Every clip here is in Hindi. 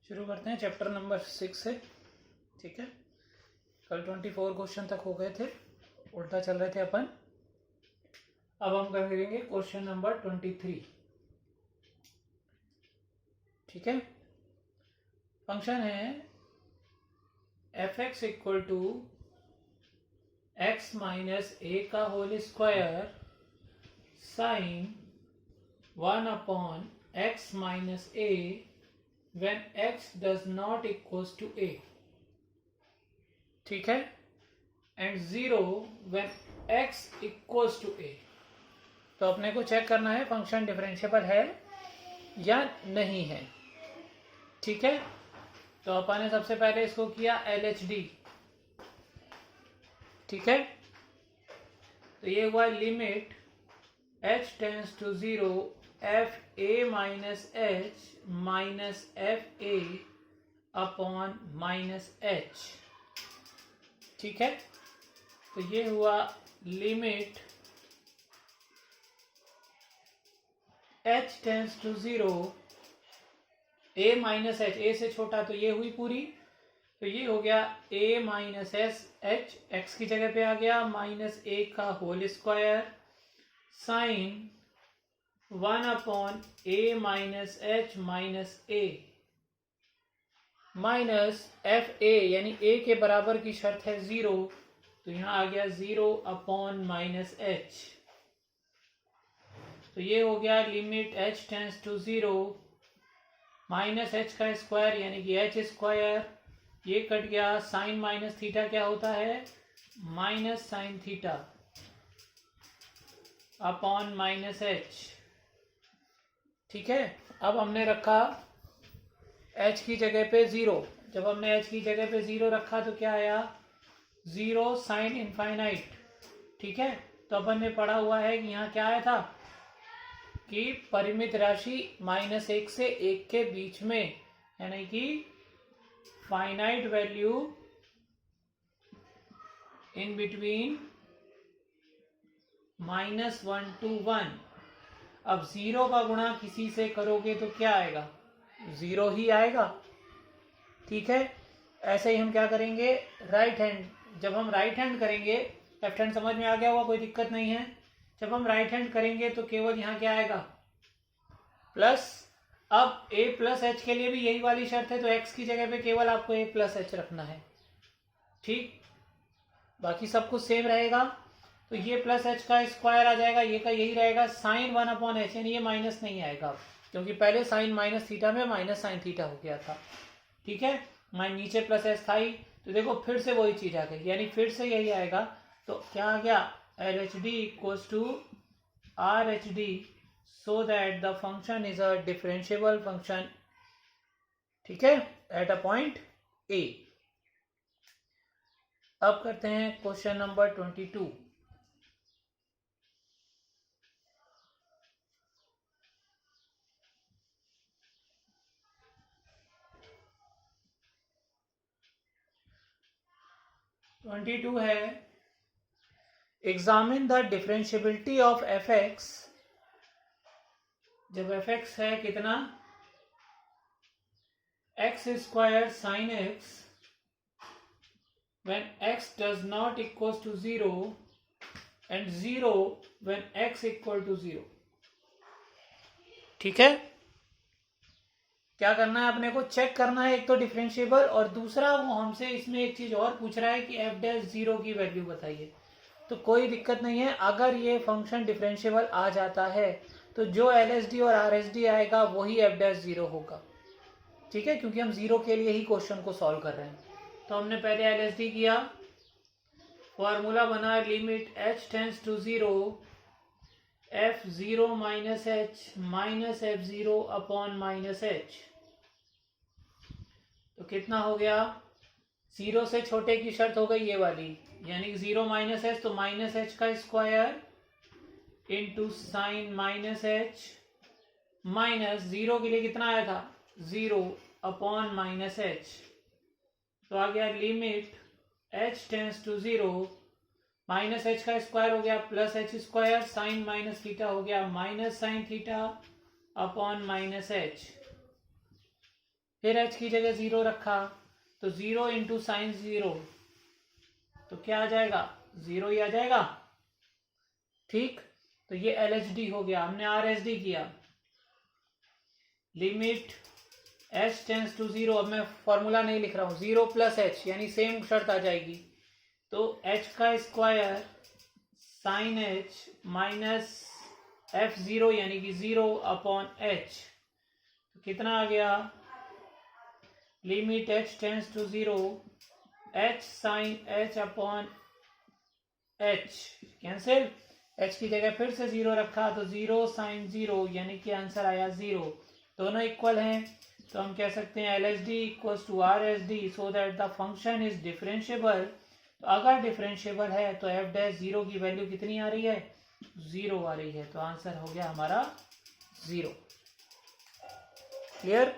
शुरू करते हैं चैप्टर नंबर 6 से। ठीक है, कल 24 क्वेश्चन तक हो गए थे, उल्टा चल रहे थे अपन। अब हम करेंगे क्वेश्चन नंबर 23। ठीक है, फंक्शन है f(x) equal to x minus ए का whole square sine 1/x minus a when x does not equals to a. ठीक है, and 0 when x equals to a. तो अपने को चेक करना है फंक्शन डिफरेंशिएबल है या नहीं है। ठीक है, तो अपन ने सबसे पहले इसको किया LHD। ठीक है, तो ये हुआ limit h tends to 0 F A minus H minus F A upon minus H. ठीक है, तो ये हुआ limit h tends to 0 a minus H, A से छोटा, तो ये हुई पूरी। तो ये हो गया a minus S H, X की जगह पे आ गया माइनस ए का whole square sine 1/a minus H minus A minus F A, यानी a के बराबर की शर्त है 0, तो यहाँ आ गया 0/ माइनस एच। तो ये हो गया limit h tends to 0 minus H का स्क्वायर यानी कि एच स्क्वायर, ये कट गया, साइन माइनस थीटा क्या होता है minus sine theta upon minus H. ठीक है, अब हमने रखा h की जगह पे 0। जब हमने h की जगह पे 0 रखा तो क्या आया 0 साइन इनफाइनाइट। ठीक है, तो अपन ने पढ़ा हुआ है कि यहाँ क्या आया था कि परिमित राशि -1 से 1 के बीच में, यानी कि finite value in between -1 to 1। अब 0 का गुणा किसी से करोगे तो क्या आएगा 0 ही आएगा। ठीक है, ऐसे ही हम क्या करेंगे राइट हैंड, जब हम राइट हैंड करेंगे, लेफ्ट हैंड समझ में आ गया होगा, कोई दिक्कत नहीं है। जब हम राइट हैंड करेंगे तो केवल यहाँ क्या आएगा प्लस। अब a प्लस एच के लिए भी यही वाली शर्त है, तो x की जगह पे केवल आपको a प्लस एच रखना है। ठीक, बाकी सब कुछ सेम रहेगा। तो ये प्लस एच का स्क्वायर आ जाएगा, ये का यही रहेगा साइन 1/h, यानी ये माइनस नहीं आएगा क्योंकि पहले साइन माइनस थीटा में माइनस साइन थीटा हो गया था। ठीक है, नीचे प्लस एच था ही, तो देखो फिर से वही चीज आ गई, यानी फिर से यही आएगा। तो क्या आ गया LHD equals to RHD, so that the function is a differentiable function। ठीक है, at a point A। अब करते हैं क्वेश्चन नंबर 22। है examine the differentiability of f(x)। जब f(x) है कितना x square sine x when x does not equals to 0 and 0 when x equal to 0। ठीक है, क्या करना है अपने को चेक करना है, एक तो डिफरेंशिएबल और दूसरा वो हमसे इसमें एक चीज और पूछ रहा है कि f'(0) की वैल्यू बताइए। तो कोई दिक्कत नहीं है, अगर ये फंक्शन डिफरेंशिएबल आ जाता है तो जो LHD और RHD आएगा वही f'(0) होगा। ठीक है, क्योंकि हम 0 के लिए ही क्वेश्चन को सॉल्व कर रहे हैं। तो हमने पहले LHD किया, फॉर्मूला बना limit h tends to 0 f(0 minus H minus f(0) upon minus H. तो कितना हो गया 0 से छोटे की शर्त हो गई ये वाली, यानी 0 माइनस एच, तो माइनस एच का square into sine minus H minus 0 के लिए कितना आया था 0 अपॉन माइनस एच। तो आ गया limit h tends to 0 minus H का स्क्वायर हो गया plus H square, sine minus theta हो गया minus sine theta upon minus H. फिर h की जगह 0 रखा तो 0 इंटू साइन 0, तो क्या आ जाएगा, 0 ही आ जाएगा। ठीक, तो ये LHD हो गया। हमने RSD किया, लिमिट h टेंस टू 0। अब मैं फॉर्मूला नहीं लिख रहा हूं, 0 प्लस h यानी सेम शर्त आ जाएगी। तो h का square sine h minus f0 यानी कि 0 अपॉन h, तो कितना आ गया, limit h tends to 0 h sine h upon h cancel, h की जगह फिर से 0 रखा तो 0 साइन 0 यानी कि आंसर आया 0। दोनों इक्वल हैं तो हम कह सकते हैं LHD equals to RSD so that the function is differentiable. तो अगर डिफरेंशिएबल है तो f डैश 0 की वैल्यू कितनी आ रही है, 0 आ रही है। तो आंसर हो गया हमारा 0। क्लियर।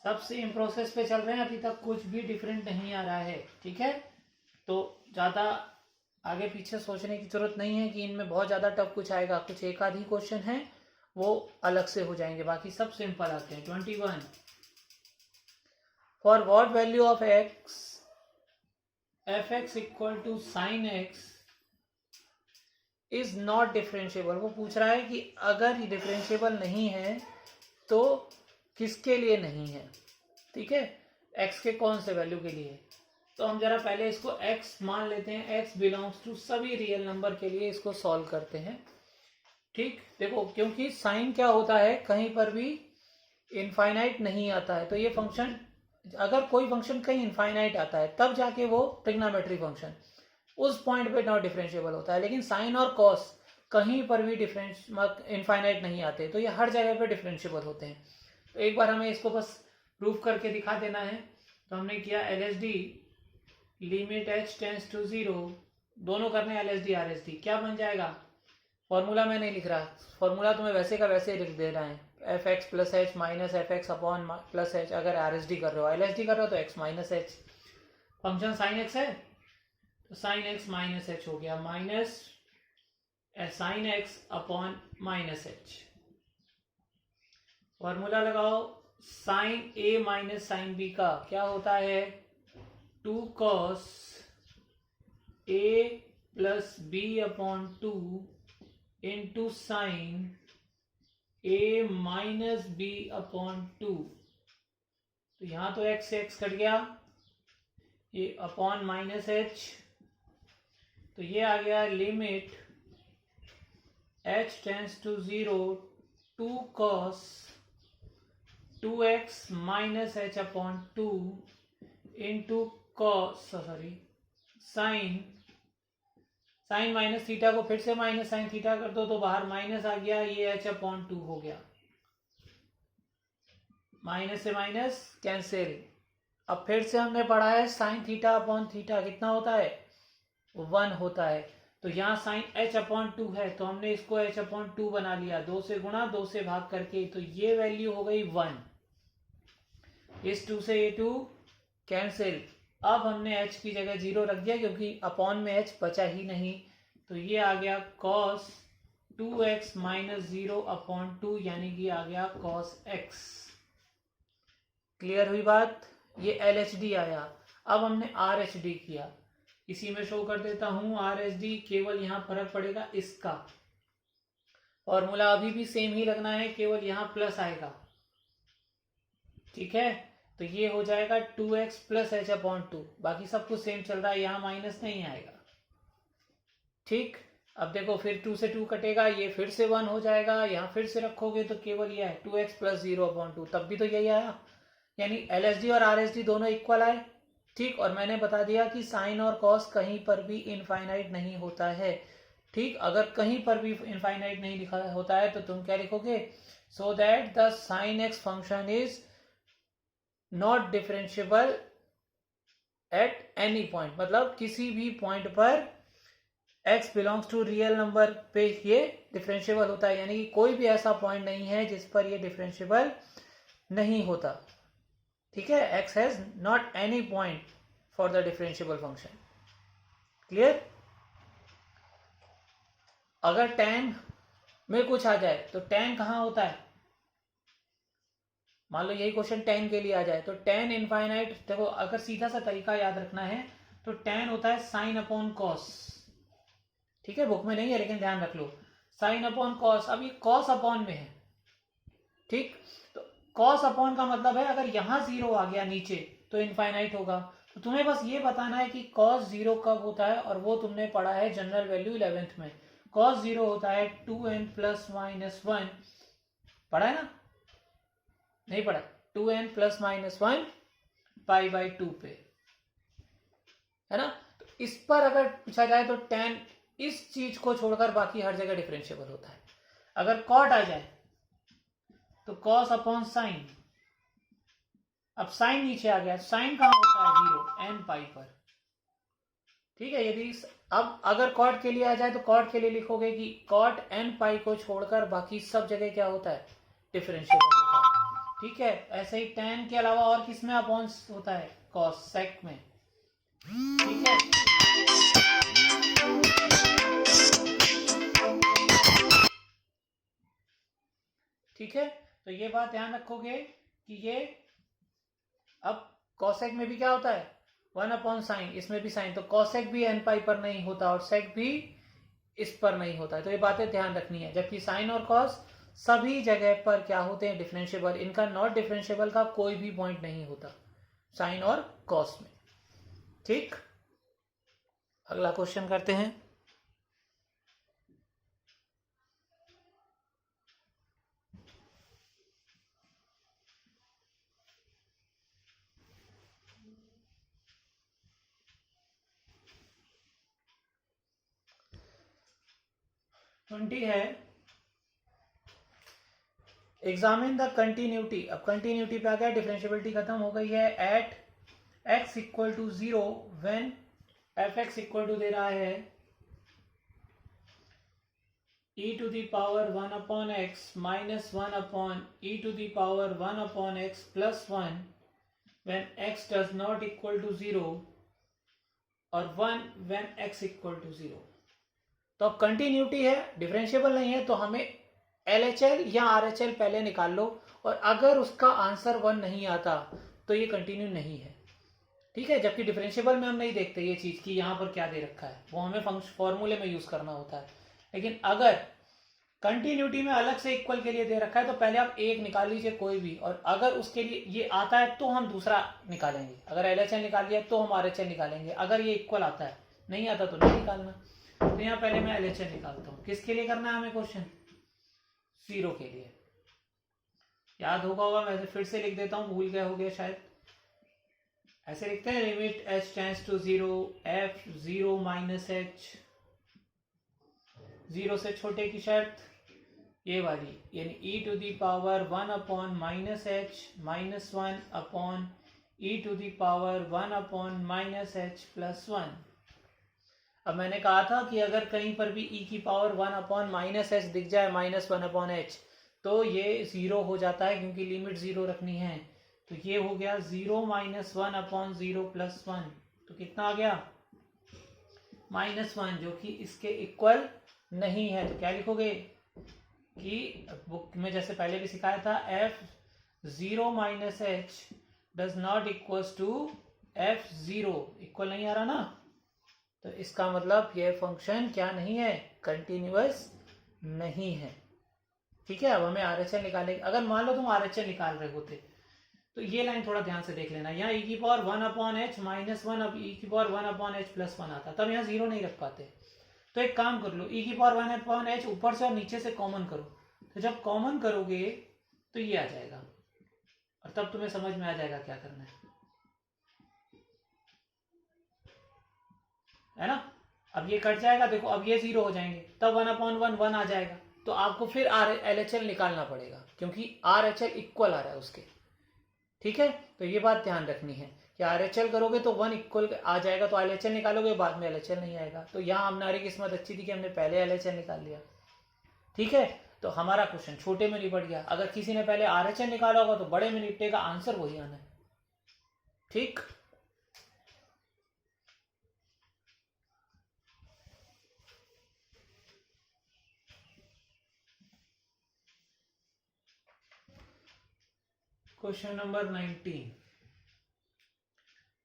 सब सेम प्रोसेस पे चल रहे हैं, अभी तक कुछ भी डिफरेंट नहीं आ रहा है। ठीक है, तो ज़्यादा आगे पीछे सोचने की जरूरत नहीं है कि इनमें बहुत ज़्यादा टफ कुछ आएगा। कुछ एक आध ही क्वेश्चन है वो अलग से हो जाएंगे, बाकी सब सिंपल आते हैं। 21, for what value of X F X equal to sine X is not differentiable. वो पूछ रहा है कि अगर ये डिफरेंशिएबल नहीं है तो किसके लिए नहीं है। ठीक है, x के कौन से वैल्यू के लिए। तो हम जरा पहले इसको x मान लेते हैं, x बिलोंग्स टू सभी रियल नंबर के लिए इसको सॉल्व करते हैं। ठीक, देखो क्योंकि साइन क्या होता है, कहीं पर भी इनफाइनाइट नहीं आता है। तो ये फंक्शन, अगर कोई फंक्शन कहीं इनफाइनाइट आता है तब जाके वो ट्रिग्नोमेट्री फंक्शन उस पॉइंट पे नॉट डिफरेंशिएबल होता है। लेकिन साइन और कॉस कहीं पर भी डिफरेंस इनफाइनाइट नहीं आते, तो ये हर जगह पे डिफरेंशिएबल होते हैं। तो एक बार हमें इसको बस प्रूफ करके दिखा देना है। तो हमने किया LHD limit h tends to 0, दोनों करने LHD RSD, क्या बन जाएगा। फॉर्मूला मैं नहीं लिख रहा, फॉर्मूला तुम्हें वैसे का वैसे लिख देना है, fx plus h minus fx upon plus h। अगर RSD कर रहे हो, LHD कर रहे हो तो x minus h। Function sine x है तो साइन x माइनस h हो गया, minus sine x upon minus h। Formula लगाओ, sine a minus sine b का क्या होता है, 2 cos a plus b upon 2 into sine a minus b upon 2। तो यहां तो x से x कट गया, ये अपॉन माइनस h, तो ये आ गया limit h tends to 0 2 cos 2x minus h अपॉन 2 into cos sine minus theta को फिर से माइनस साइन थीटा कर दो तो बाहर माइनस आ गया, ये h अपॉन 2 हो गया, माइनस से माइनस कैंसिल। अब फिर से हमने पढ़ा है साइन थीटा अपॉन थीटा कितना होता है, 1 होता है। तो यहाँ साइन h अपॉन 2 है तो हमने इसको h अपॉन 2 बना लिया, 2 से गुणा 2 से भाग करके, तो ये वैल्यू हो गई 1। इस 2 से ये 2 कैंसिल। अब हमने h की जगह 0 रख दिया क्योंकि अपॉन में h बचा ही नहीं, तो ये आ गया cos 2x माइनस 0 अपॉन 2 यानी कि आ गया cos x। क्लियर हुई बात, ये LHD आया। अब हमने RHD किया, इसी में शो कर देता हूं RHD, केवल यहां फर्क पड़ेगा इसका, फॉर्मूला अभी भी सेम ही लगना है, केवल यहां प्लस आएगा। ठीक है, तो ये हो जाएगा 2x प्लस h अपॉन 2, बाकी सब कुछ सेम चल रहा है, यहाँ माइनस नहीं आएगा। ठीक, अब देखो फिर 2 से 2 कटेगा, ये फिर से 1 हो जाएगा, यहाँ फिर से रखोगे तो केवल ये है 2x प्लस 0 अपॉन 2, तब भी तो यही आया, यानी LHD और RHD दोनों इक्वल आए। ठीक, और मैंने बता दिया कि साइन और कॉस कहीं पर भी इनफाइनाइट नहीं होता है। ठीक, अगर कहीं पर भी इनफाइनाइट नहीं लिखा होता है तो तुम क्या लिखोगे, so that the sine X function is not differentiable at any point, मतलब किसी भी पॉइंट पर x belongs to real number पे ये डिफरेंशिएबल होता है, यानी कि कोई भी ऐसा पॉइंट नहीं है जिस पर ये डिफरेंशिएबल नहीं होता। ठीक है, x has not any point for the differentiable function. Clear. अगर tan में कुछ आ जाए तो tan कहाँ होता है, मान लो यही क्वेश्चन tan के लिए आ जाए तो tan इनफाइनाइट, देखो अगर सीधा सा तरीका याद रखना है तो tan होता है साइन अपॉन कॉस, ठीक है, बुक में नहीं है लेकिन ध्यान रख लो, साइन अपॉन कॉस। अब ये कॉस अपॉन में है, ठीक, तो कॉस अपॉन का मतलब है अगर यहां जीरो आ गया नीचे तो इनफाइनाइट होगा। तो तुम्हें बस ये बताना है कि कॉस जीरो कब होता है, और वो तुमने पढ़ा है जनरल वैल्यू 11th में। कॉस जीरो होता है 2n प्लस माइनस 1, पढ़ा है ना, नहीं पढ़ा, 2n plus minus 1 pi by 2 पे, है ना। तो इस पर अगर पूछा जाए तो tan इस चीज को छोड़कर बाकी हर जगह डिफरेंशिएबल होता है। अगर कॉट आ जाए तो कॉस अपॉन साइन, अब साइन नीचे आ गया, साइन कहां होता है, जीरो, एन पाई पर, ठीक है। यदि अब अगर कॉट के लिए आ जाए तो कॉट के लिए लिखोगे कि कॉट एन पाई को छोड़कर बाकी सब जगह क्या होता है, डिफरेंशिएबल होता है, ठीक है। ऐसे ही tan के अलावा और किस में अपॉन होता है, कॉस सेक में, ठीक है। ठीक है, तो ये बात ध्यान रखोगे कि ये अब कॉसेक में भी क्या होता है, 1 अपॉन साइन, इसमें भी साइन, तो कॉसेक भी एन पाई पर नहीं होता और सेक भी इस पर नहीं होता है, तो ये बातें ध्यान रखनी है। जबकि साइन और कॉस सभी जगह पर क्या होते हैं, डिफरेंशिएबल, इनका नॉट डिफरेंशिएबल का कोई भी पॉइंट नहीं होता साइन और कॉस में, ठीक। अगला क्वेश्चन करते हैं। ट्वेंटी है, एग्जामिन द कंटिन्यूटी। अब कंटिन्यूटी पे आ गया, डिफरेंशियबिलिटी खत्म हो गई है। At x equal to 0 when F X equal to दे रहा है e to the power 1 upon X minus 1 upon e to the power 1 upon X plus 1 when x does not equal to 0 और 1 व्हेन x इक्वल टू 0। तो अब कंटिन्यूटी है, डिफरेंशिएबल नहीं है, तो हमें LHL या RHL पहले निकाल लो, और अगर उसका आंसर 1 नहीं आता तो ये कंटिन्यू नहीं है, ठीक है। जबकि डिफरेंशिएबल में हम नहीं देखते ये चीज कि यहाँ पर क्या दे रखा है, वो हमें फंक्शन फॉर्मूले में यूज करना होता है। लेकिन अगर कंटिन्यूटी में अलग से इक्वल के लिए दे रखा है तो पहले आप एक निकाल लीजिए कोई भी, और अगर उसके लिए ये आता है तो हम दूसरा निकालेंगे। अगर LHL निकाल लिया तो हम RHL निकालेंगे, अगर ये इक्वल आता है, नहीं आता तो नहीं निकालना। तो यहाँ पहले मैं LHL निकालता हूँ। किसके लिए करना है हमें क्वेश्चन, 0 के लिए। याद होगा मैं फिर से लिख देता हूँ, भूल गया हो गया शायद। ऐसे लिखते हैं, limit h tends to 0 f 0 minus h, 0 से छोटे की शर्त ये वाली, यानी e to the power 1 upon minus h minus 1 upon e to the power 1 upon minus h plus 1। अब मैंने कहा था कि अगर कहीं पर भी e की पावर 1 अपॉन माइनस h दिख जाए, माइनस 1 अपॉन h, तो ये 0 हो जाता है क्योंकि लिमिट 0 रखनी है। तो ये हो गया 0 माइनस 1 अपॉन 0 प्लस 1, तो कितना आ गया, माइनस 1, जो कि इसके इक्वल नहीं है। तो क्या लिखोगे कि बुक में जैसे पहले भी सिखाया था, f 0 minus h does not equals to f 0, equal नहीं आ रहा ना, तो इसका मतलब ये फंक्शन क्या नहीं है, कंटिन्यूअस नहीं है, ठीक है। अब हमें RHL निकालेंगे। अगर मान लो तुम RHL निकाल रहे होते तो ये लाइन थोड़ा ध्यान से देख लेना, यहाँ e की पावर 1 अपॉन एच माइनस 1, अब e की पावर 1 अपॉन एच प्लस 1 आता, तब यहाँ 0 नहीं रख पाते। तो एक काम कर लो, e की पावर 1 अपॉन एच ऊपर से और नीचे से कॉमन करो, तो जब कॉमन करोगे तो ये आ जाएगा, और तब तुम्हें समझ में आ जाएगा क्या करना है ना। अब ये कट जाएगा, देखो अब ये 0 हो जाएंगे, तब 1 अपॉन 1 1 आ जाएगा, तो आपको फिर LHL निकालना पड़ेगा क्योंकि RHL इक्वल आ रहा है उसके, ठीक है। तो ये बात ध्यान रखनी है कि RHL करोगे तो 1 इक्वल आ जाएगा, तो LHL निकालोगे बाद में LHL नहीं आएगा। तो यहाँ हमारी किस्मत अच्छी थी कि हमने पहले LHL निकाल लिया, ठीक है। तो हमारा क्वेश्चन छोटे में निपट गया। अगर किसी ने पहले RHL निकाला होगा तो बड़े में निपटेगा, आंसर वही आना है, ठीक। Question number 19,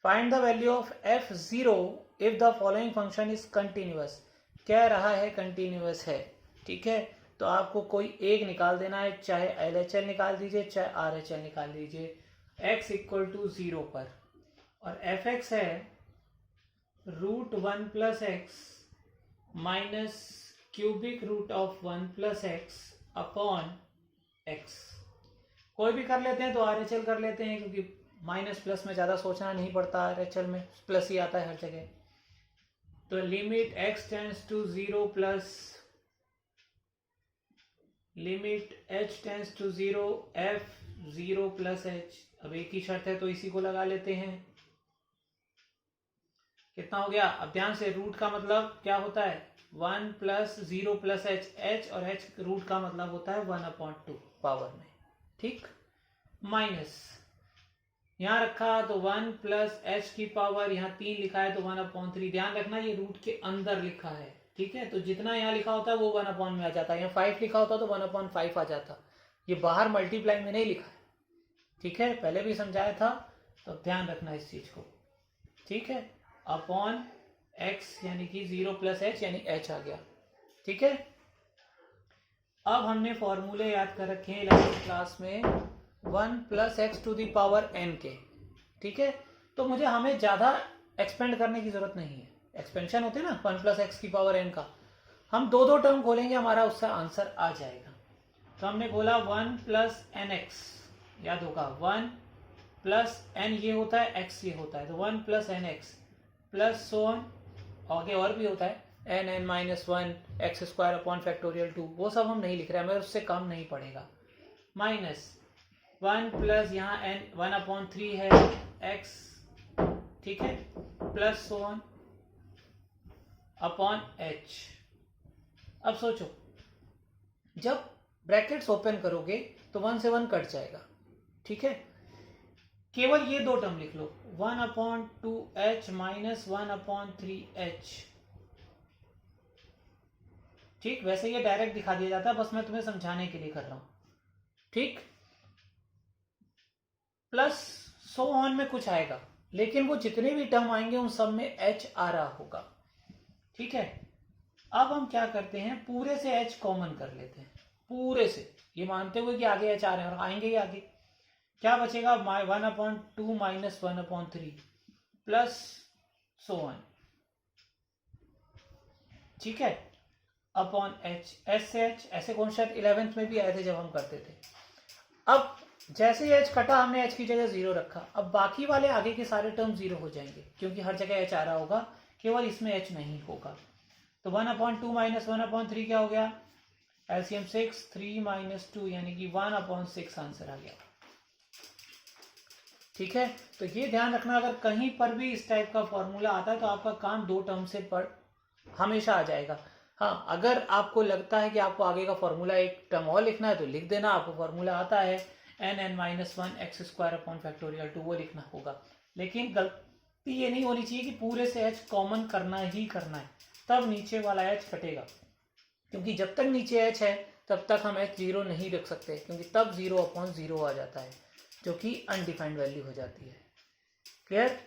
find the value of f0 if the following function is continuous. कह रहा है कंटिन्यूअस है, ठीक है, तो आपको कोई एक निकाल देना है, चाहे LHL निकाल दीजिए चाहे RHL निकाल दीजिए, x इक्वल टू 0 पर, और fx है √1 + x minus cubic root of 1 + x upon x। कोई भी कर लेते हैं तो RHL कर लेते हैं, क्योंकि माइनस प्लस में ज़्यादा सोचना नहीं पड़ता, RHL में प्लस ही आता है हर जगह। तो limit x tends to 0 plus limit h tends to 0 f0 + h। अब एक ही शर्त है तो इसी को लगा लेते हैं। कितना हो गया? अब ध्यान से, रूट का मतलब क्या होता है? 1 + 0 + h, h और h रूट का मतलब होता है 1/2 पावर में, ठीक, माइनस यहाँ रखा तो 1 + h की पावर, यहाँ 3 लिखा है तो 1/3। ध्यान रखना ये रूट के अंदर लिखा है, ठीक है, तो जितना यहाँ लिखा होता है वो 1/, में आ जाता है। यहाँ 5 लिखा होता तो 1/5 आ जाता, ये बाहर मल्टीप्लाई में नहीं लिखा है, ठीक है, पहले भी समझाया था, तो ध्यान रखना इस चीज को, ठीक है, अपॉन x यानी कि 0 + h यानी h आ गया, ठीक है। अब हमने फॉर्मूले याद कर रखे हैं 11th क्लास में 1 + x to the power n के, ठीक है, तो मुझे हमें ज़्यादा एक्सपेंड करने की ज़रूरत नहीं है। एक्सपेंशन होते हैं ना 1 + x की पावर n का, हम दो टर्म खोलेंगे, हमारा उसका आंसर आ जाएगा। तो हमने बोला 1 + nx, याद होगा 1 + n ये होता है, x ये होता है, तो 1 + nx प्लस so on, आगे और भी होता है n(n-1) x² 2, वो सब हम नहीं लिख रहे हैं, हमें उससे कम नहीं पड़ेगा, माइनस 1 प्लस यहाँ n 1/3 है x, ठीक है, plus so on upon h। अब सोचो, जब ब्रैकेट्स ओपन करोगे तो 1 से 1 कट जाएगा, ठीक है, केवल ये दो टर्म लिख लो, 1/2h माइनस 1/3h, ठीक, वैसे ये डायरेक्ट दिखा दिया जाता है, बस मैं तुम्हें समझाने के लिए कर रहा हूं, ठीक, प्लस so on में कुछ आएगा, लेकिन वो जितने भी टर्म आएंगे उन सब में h आ रहा होगा, ठीक है। अब हम क्या करते हैं, पूरे से h कॉमन कर लेते हैं, पूरे से, ये मानते हुए कि आगे h आ रहे हैं और आएंगे ही आगे, क्या बचेगा 1/2 माइनस 1/3 प्लस so on, ठीक है, अपॉन h, s से h, ऐसे कॉन्सेप्ट 11th में भी आए थे जब हम करते थे। अब जैसे ही h कटा हमने h की जगह 0 रखा, अब बाकी वाले आगे के सारे टर्म 0 हो जाएंगे, क्योंकि हर जगह h आ रहा होगा, केवल इसमें h नहीं होगा। तो 1/2 माइनस 1/3 क्या हो गया, एलसीएम 6, 3 - 2 यानी कि 1/6 आंसर आ गया, ठीक है। तो ये ध्यान रखना, अगर कहीं पर भी इस टाइप का फॉर्मूला आता है तो आपका काम 2 टर्म से पढ़ हमेशा आ जाएगा। हाँ, अगर आपको लगता है कि आपको आगे का फॉर्मूला एक टर्म और लिखना है तो लिख देना, आपको फॉर्मूला आता है n(n-1) x² 2, वो लिखना होगा, लेकिन गलती ये नहीं होनी चाहिए कि पूरे से h कॉमन करना ही करना है, तब नीचे वाला h कटेगा, क्योंकि जब तक नीचे h है तब तक हम h 0 नहीं रख सकते, क्योंकि तब 0/0 आ जाता है, जो कि अनडिफाइंड वैल्यू हो जाती है। क्लियर?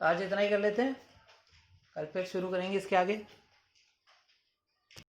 आज इतना ही कर लेते हैं, कल फिर शुरू करेंगे इसके आगे।